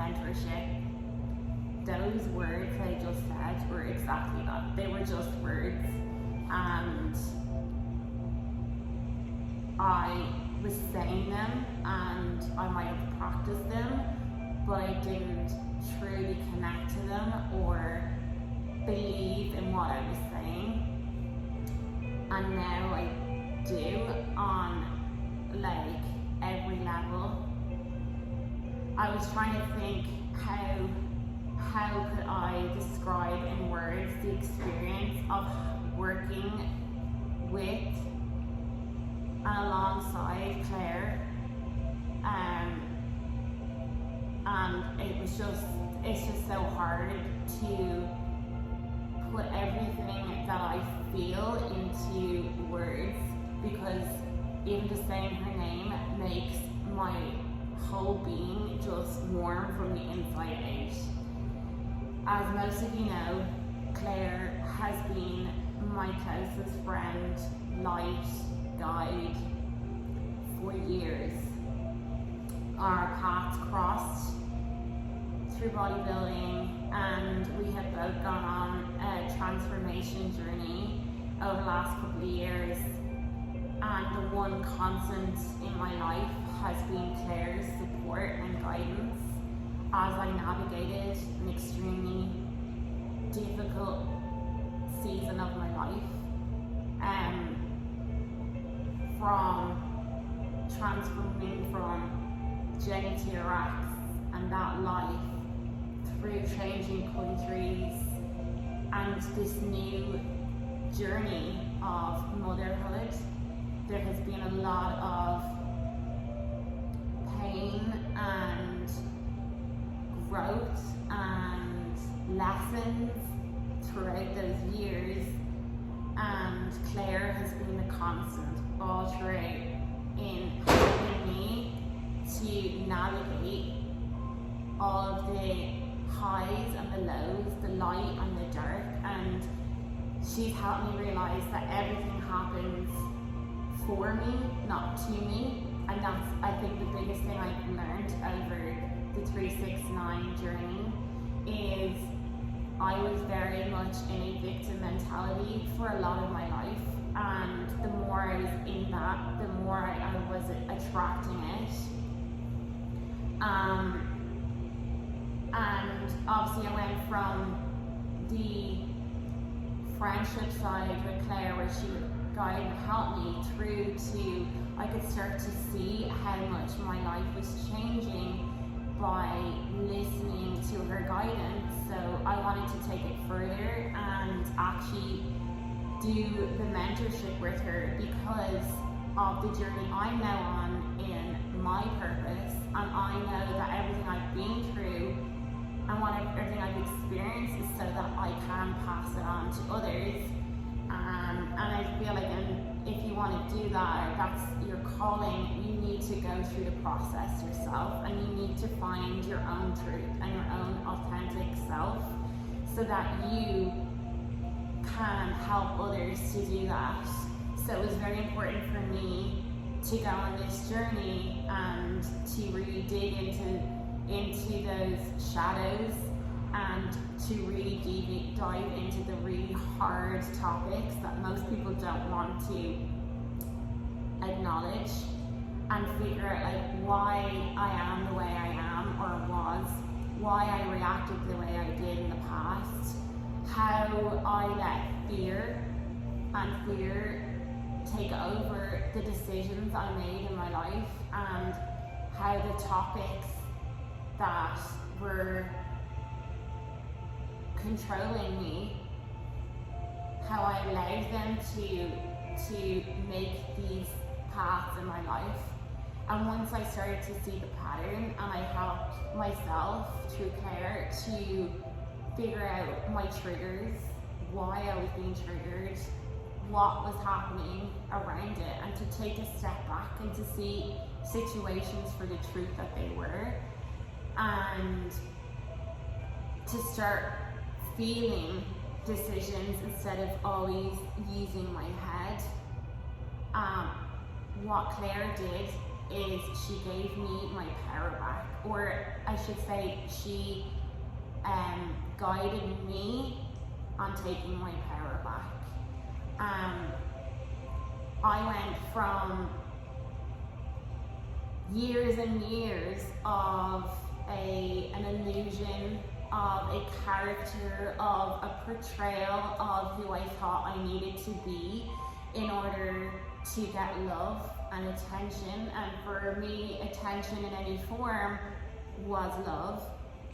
mentorship, those words I just said were exactly that. They were just words, and I was saying them and I might have practiced them, but I didn't truly connect to them or believe in what I was saying. And now I do on like every level. I was trying to think how could I describe in words the experience of working with and alongside Claire, and it's just so hard to put everything that I feel into words, because even just saying her name makes my whole being just warm from the inside out. As most of you know, Claire has been my closest friend, light, guide for years. Our paths crossed through bodybuilding, and we have both gone on a transformation journey over the last couple of years. And the one constant in my life has been Claire's support and guidance as I navigated an extremely difficult season of my life. From transforming from Jenni to Iraq and that life, through changing countries and this new journey of motherhood, there has been a lot of pain and growth and lessons throughout those years, and Claire has been the constant all throughout in helping me to navigate all of the highs and the lows, the light and the dark, and she's helped me realize that everything happens for me, not to me. And that's, I think, the biggest thing I've learned over the 369 journey is I was very much in a victim mentality for a lot of my life, and the more I was in that, the more I was attracting it. And obviously I went from the friendship side with Claire, where she would guide and help me, through to I could start to see how much my life was changing by listening to her guidance. So I wanted to take it further and actually do the mentorship with her, because of the journey I'm now on in my purpose, and I know that everything I've been through and everything I've experienced is so that I can pass it on to others. And I feel like if you want to do that, that's your calling, you need to go through the process yourself, and you need to find your own truth and your own authentic self, so that you can help others to do that. So it was very important for me to go on this journey and to really dig into those shadows, and to really dive into the really hard topics that most people don't want to acknowledge, and figure out like why I am the way I am, or was, why I reacted the way I did in the past, how I let fear take over the decisions I made in my life, and how the topics that were controlling me, how I allowed them to make these paths in my life. And once I started to see the pattern, and I helped myself through Claire to figure out my triggers, why I was being triggered, what was happening around it, and to take a step back and to see situations for the truth that they were, and to start feeling decisions instead of always using my head. What Claire did is she gave me my power back. or I should say, she guided me on taking my power back. I went from years and years of an illusion, of a character, of a portrayal of who I thought I needed to be in order to get love and attention. And for me, attention in any form was love.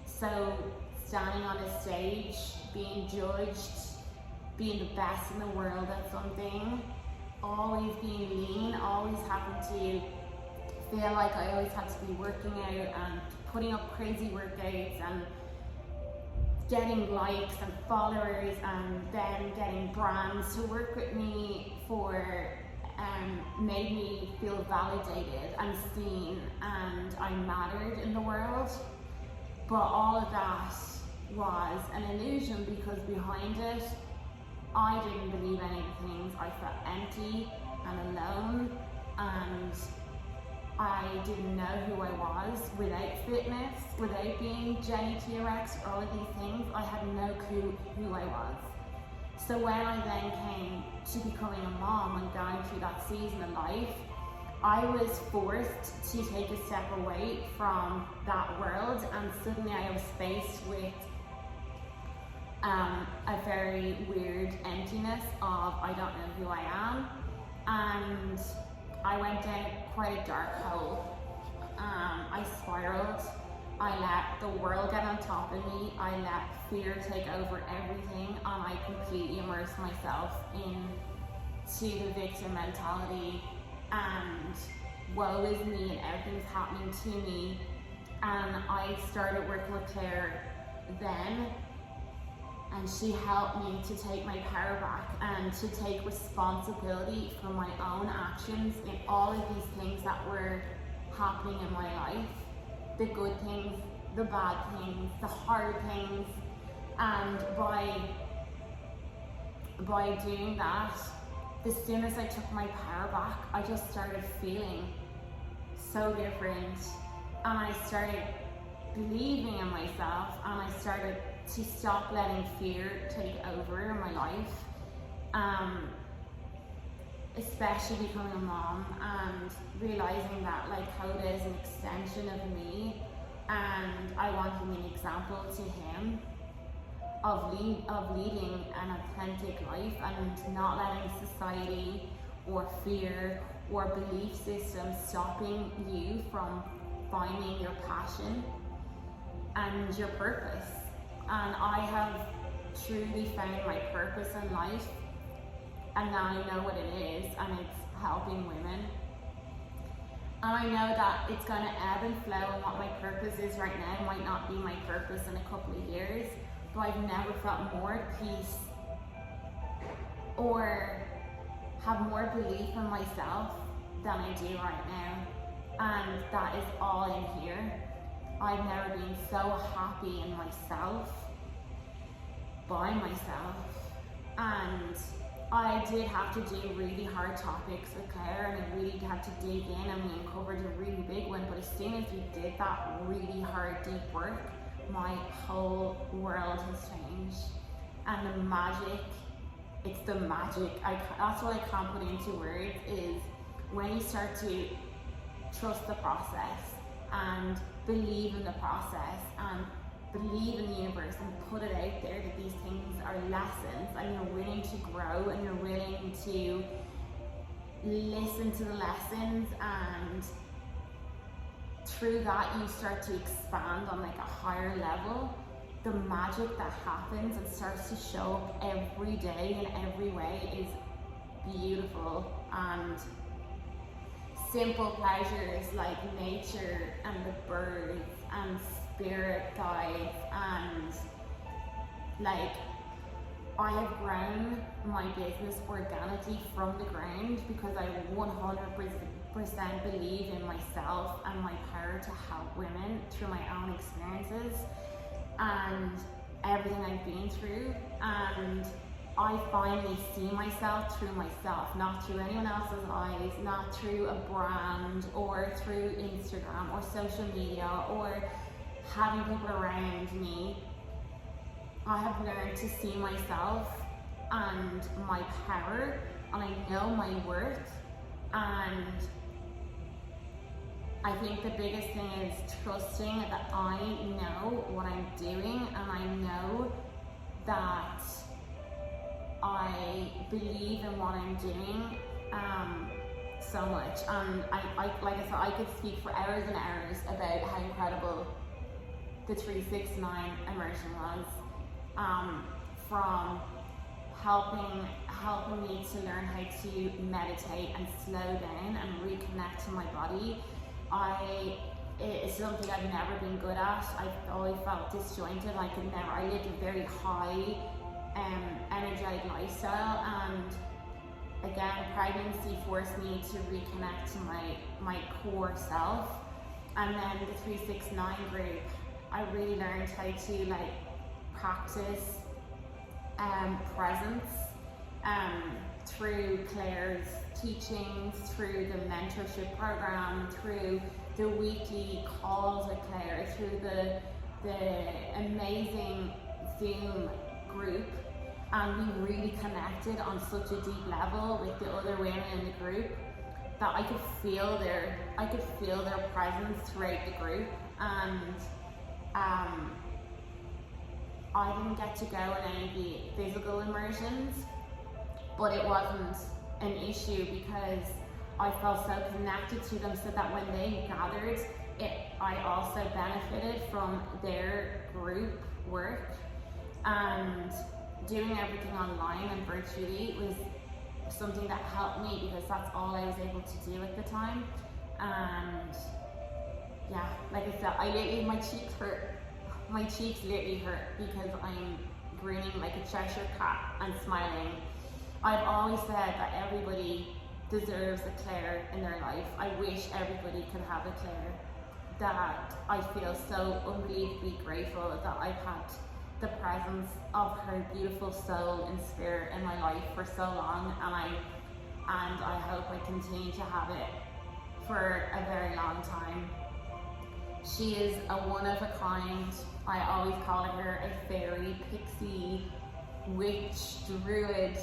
So standing on a stage, being judged, being the best in the world at something, always being lean, always having to feel like I always had to be working out and putting up crazy workouts and getting likes and followers, and then getting brands to work with me for made me feel validated and seen, and I mattered in the world. But all of that was an illusion, because behind it, I didn't believe any of the things. I felt empty and alone, and I didn't know who I was without fitness, without being Jenni TRX, or all of these things. I had no clue who I was. So when I then came to becoming a mom and going through that season of life, I was forced to take a step away from that world, and suddenly I was faced with a very weird emptiness of I don't know who I am, and I went down quite a dark hole. I spiraled. I let the world get on top of me. I let fear take over everything, and I completely immersed myself into the victim mentality, and woe is me and everything's happening to me. And I started working with Claire then, and she helped me to take my power back and to take responsibility for my own actions in all of these things that were happening in my life. The good things, the bad things, the hard things. And by doing that, as soon as I took my power back, I just started feeling so different, and I started believing in myself, and I started to stop letting fear take over in my life, especially becoming a mom and realizing that like Coda is an extension of me, and I want to be an example to him of leading an authentic life and not letting society or fear or belief system stopping you from finding your passion and your purpose. And I have truly found my purpose in life, and now I know what it is, and it's helping women. And I know that it's going to ebb and flow, and what my purpose is right now might not be my purpose in a couple of years, but I've never felt more at peace or have more belief in myself than I do right now. And that is all in here. I've never been so happy in myself, by myself. And I did have to do really hard topics with Claire, and I really had to dig in, and we uncovered a really big one. But as soon as we did that really hard, deep work, my whole world has changed. And the magic, it's the magic, that's what I can't put into words, is when you start to trust the process and believe in the process and believe in the universe and put it out there that these things are lessons, and you're willing to grow and you're willing to listen to the lessons, and through that you start to expand on like a higher level. The magic that happens and starts to show up every day in every way is beautiful. And simple pleasures like nature and the birds and spirit guides, and like I have grown my business organically from the ground because I 100% believe in myself and my power to help women through my own experiences and everything I've been through. And I finally see myself through myself, not through anyone else's eyes, not through a brand or through Instagram or social media or having people around me. I have learned to see myself and my power, and I know my worth, and I think the biggest thing is trusting that I know what I'm doing, and I know that I believe in what I'm doing so much. And I like I said, I could speak for hours and hours about how incredible the 369 immersion was, from helping me to learn how to meditate and slow down and reconnect to my body. It's something I've never been good at. I've always felt disjointed. I lived a very high energetic lifestyle, and again, pregnancy forced me to reconnect to my core self. And then the 369 group, I really learned how to practice presence through Claire's teachings, through the mentorship program, through the weekly calls with Claire, through the amazing Zoom group. And we really connected on such a deep level with the other women in the group that I could feel their presence throughout the group. And I didn't get to go on any of the physical immersions, but it wasn't an issue because I felt so connected to them, so that when they gathered, I also benefited from their group work. And doing everything online and virtually was something that helped me, because that's all I was able to do at the time. And yeah, like I said, my cheeks literally hurt because I'm grinning like a Cheshire cat and smiling. I've always said that everybody deserves a Claire in their life. I wish everybody could have a Claire. That I feel so unbelievably grateful that I've had the presence of her beautiful soul and spirit in my life for so long, and I hope I continue to have it for a very long time. She is a one of a kind. I always call her a fairy, pixie, witch, druid.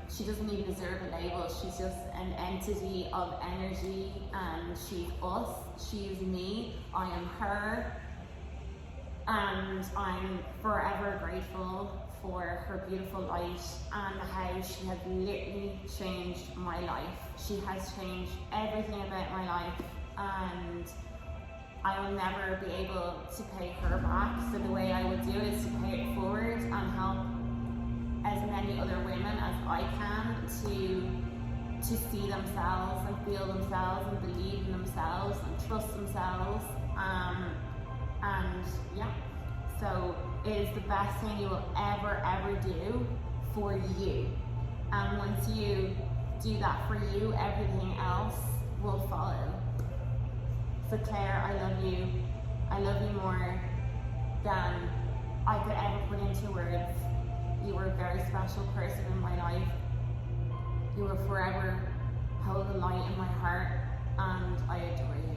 She doesn't even deserve a label. She's just an entity of energy, and she's us, she is me, I am her. And I'm forever grateful for her beautiful light and how she has literally changed my life. She has changed everything about my life, and I will never be able to pay her back. So the way I would do it is to pay it forward and help as many other women as I can to see themselves and feel themselves and believe in themselves and trust themselves. And yeah, so it is the best thing you will ever do for you. And once you do that for you, everything else will follow. So Claire, I love you. I love you more than I could ever put into words. You were a very special person in my life. You will forever hold the light in my heart, and I adore you.